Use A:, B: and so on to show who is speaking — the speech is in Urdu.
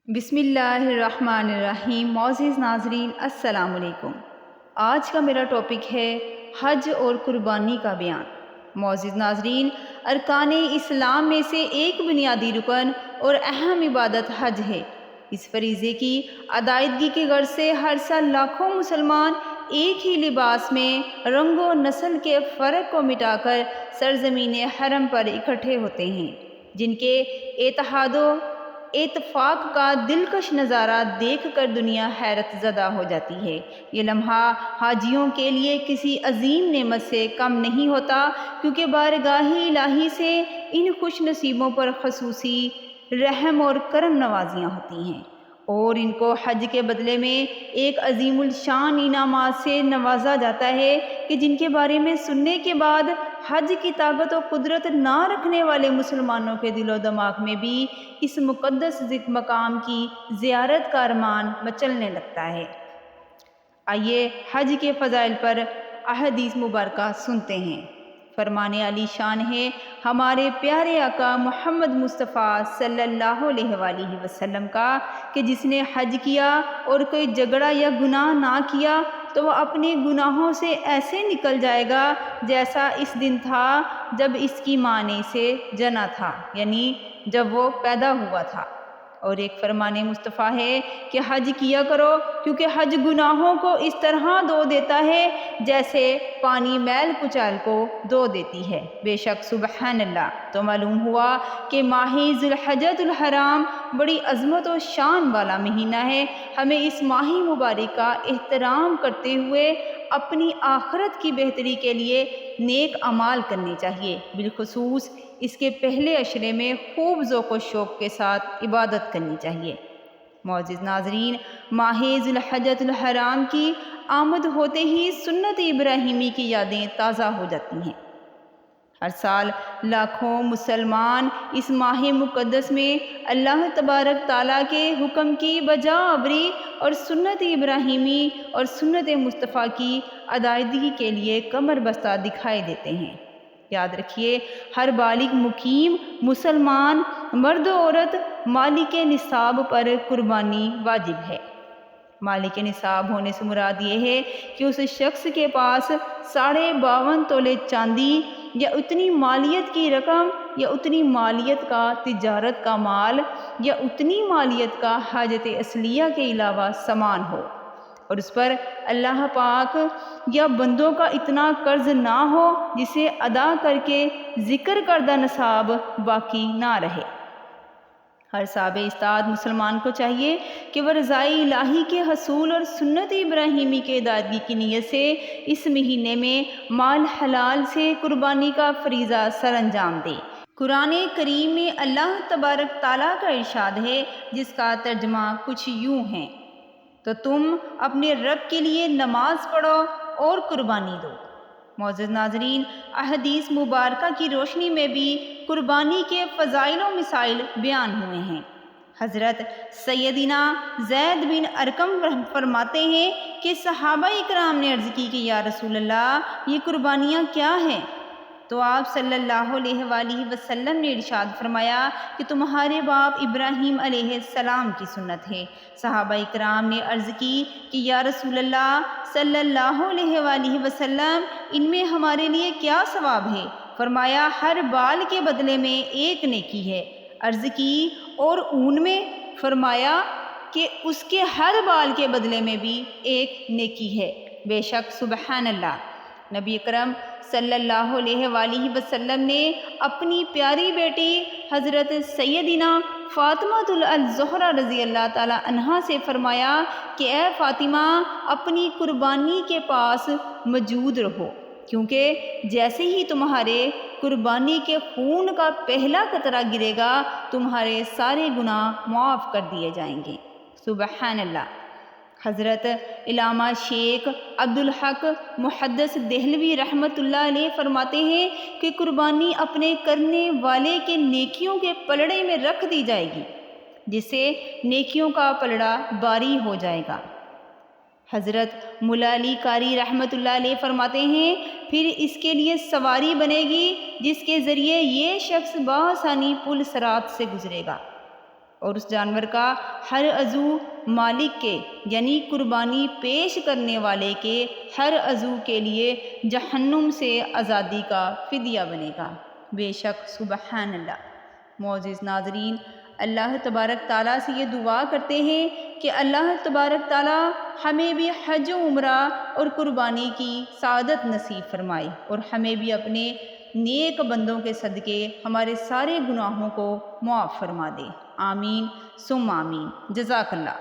A: بسم اللہ الرحمن الرحیم۔ معزز ناظرین السلام علیکم۔ آج کا میرا ٹاپک ہے حج اور قربانی کا بیان۔ معزز ناظرین، ارکان اسلام میں سے ایک بنیادی رکن اور اہم عبادت حج ہے۔ اس فریضے کی ادائیگی کے غرض سے ہر سال لاکھوں مسلمان ایک ہی لباس میں رنگ و نسل کے فرق کو مٹا کر سرزمین حرم پر اکٹھے ہوتے ہیں، جن کے اتحاد و اتفاق کا دلکش نظارہ دیکھ کر دنیا حیرت زدہ ہو جاتی ہے۔ یہ لمحہ حاجیوں کے لیے کسی عظیم نعمت سے کم نہیں ہوتا، کیونکہ بارگاہ الہی سے ان خوش نصیبوں پر خصوصی رحم اور کرم نوازیاں ہوتی ہیں، اور ان کو حج کے بدلے میں ایک عظیم الشان انعامات سے نوازا جاتا ہے کہ جن کے بارے میں سننے کے بعد حج کی طاقت و قدرت نہ رکھنے والے مسلمانوں کے دل و دماغ میں بھی اس مقدس مقام کی زیارت کا ارمان مچلنے لگتا ہے۔ آئیے حج کے فضائل پر احادیث مبارکہ سنتے ہیں۔ فرمان علی شان ہے ہمارے پیارے آقا محمد مصطفیٰ صلی اللہ علیہ وآلہ وسلم کا کہ جس نے حج کیا اور کوئی جھگڑا یا گناہ نہ کیا تو وہ اپنے گناہوں سے ایسے نکل جائے گا جیسا اس دن تھا جب اس کی ماں نے اسے جنا تھا، یعنی جب وہ پیدا ہوا تھا۔ اور ایک فرمان مصطفیٰ ہے کہ حج کیا کرو، کیونکہ حج گناہوں کو اس طرح دھو دیتا ہے جیسے پانی میل کچیل کو دھو دیتی ہے۔ بے شک سبحان اللہ۔ تو معلوم ہوا کہ ماہ ذی الحجۃ الحرام بڑی عظمت و شان والا مہینہ ہے۔ ہمیں اس ماہ مبارک کا احترام کرتے ہوئے اپنی آخرت کی بہتری کے لیے نیک اعمال کرنے چاہیے، بالخصوص اس کے پہلے عشرے میں خوب ذوق و شوق کے ساتھ عبادت کرنی چاہیے۔ معزز ناظرین، ماہ ذی الحجۃ الحرام کی آمد ہوتے ہی سنت ابراہیمی کی یادیں تازہ ہو جاتی ہیں۔ ہر سال لاکھوں مسلمان اس ماہ مقدس میں اللہ تبارک تعالیٰ کے حکم کی بجا آوری اور سنت ابراہیمی اور سنت مصطفیٰ کی ادائیگی کے لیے کمر بستہ دکھائی دیتے ہیں۔ یاد رکھیے، ہر بالغ مقیم مسلمان مرد و عورت مالک نصاب پر قربانی واجب ہے۔ مالک نصاب ہونے سے مراد یہ ہے کہ اس شخص کے پاس 52.5 تولے چاندی یا اتنی مالیت کی رقم یا اتنی مالیت کا تجارت کا مال یا اتنی مالیت کا حاجت اصلیہ کے علاوہ سامان ہو، اور اس پر اللہ پاک یا بندوں کا اتنا قرض نہ ہو جسے ادا کر کے ذکر کردہ نصاب باقی نہ رہے۔ ہر صاحب استعداد مسلمان کو چاہیے کہ وہ رضائے الہی کے حصول اور سنت ابراہیمی کے ادائیگی کی نیت سے اس مہینے میں مال حلال سے قربانی کا فریضہ سر انجام دے۔ قرآن کریم میں اللہ تبارک تعالیٰ کا ارشاد ہے، جس کا ترجمہ کچھ یوں ہے، تو تم اپنے رب کے لیے نماز پڑھو اور قربانی دو۔ معزز ناظرین، احادیث مبارکہ کی روشنی میں بھی قربانی کے فضائل و مسائل بیان ہوئے ہیں۔ حضرت سیدنا زید بن ارقم فرماتے ہیں کہ صحابہ اکرام نے عرض کی کہ یا رسول اللہ، یہ قربانیاں کیا ہیں؟ تو آپ صلی اللہ علیہ وآلہ وسلم نے ارشاد فرمایا کہ تمہارے باپ ابراہیم علیہ السلام کی سنت ہے۔ صحابہ اکرام نے عرض کی کہ یا رسول اللہ صلی اللہ علیہ وآلہ وسلم، ان میں ہمارے لیے کیا ثواب ہے؟ فرمایا ہر بال کے بدلے میں ایک نیکی ہے۔ عرض کی اور اون میں؟ فرمایا کہ اس کے ہر بال کے بدلے میں بھی ایک نیکی ہے۔ بے شک سبحان اللہ۔ نبی اکرم صلی اللہ علیہ وآلہ وسلم نے اپنی پیاری بیٹی حضرت سیدنا فاطمہ الزہرا رضی اللہ تعالیٰ عنہا سے فرمایا کہ اے فاطمہ، اپنی قربانی کے پاس موجود رہو، کیونکہ جیسے ہی تمہارے قربانی کے خون کا پہلا قطرہ گرے گا تمہارے سارے گناہ معاف کر دیے جائیں گے۔ سبحان اللہ۔ حضرت علامہ شیخ عبدالحق محدث دہلوی رحمۃ اللہ علیہ فرماتے ہیں کہ قربانی اپنے کرنے والے کے نیکیوں کے پلڑے میں رکھ دی جائے گی، جس سے نیکیوں کا پلڑا باری ہو جائے گا۔ حضرت مولا علی قاری رحمۃ اللہ علیہ فرماتے ہیں پھر اس کے لیے سواری بنے گی جس کے ذریعے یہ شخص بآسانی پل صراط سے گزرے گا۔ اور اس جانور کا ہر عضو مالک کے یعنی قربانی پیش کرنے والے کے ہر عضو کے لیے جہنم سے آزادی کا فدیہ بنے گا۔ بے شک سبحان اللہ۔ معزز ناظرین، اللہ تبارک تعالیٰ سے یہ دعا کرتے ہیں کہ اللہ تبارک تعالیٰ ہمیں بھی حج و عمرہ اور قربانی کی سعادت نصیب فرمائے، اور ہمیں بھی اپنے نیک بندوں کے صدقے ہمارے سارے گناہوں کو معاف فرما دے۔ آمین ثم آمین۔ جزاک اللہ۔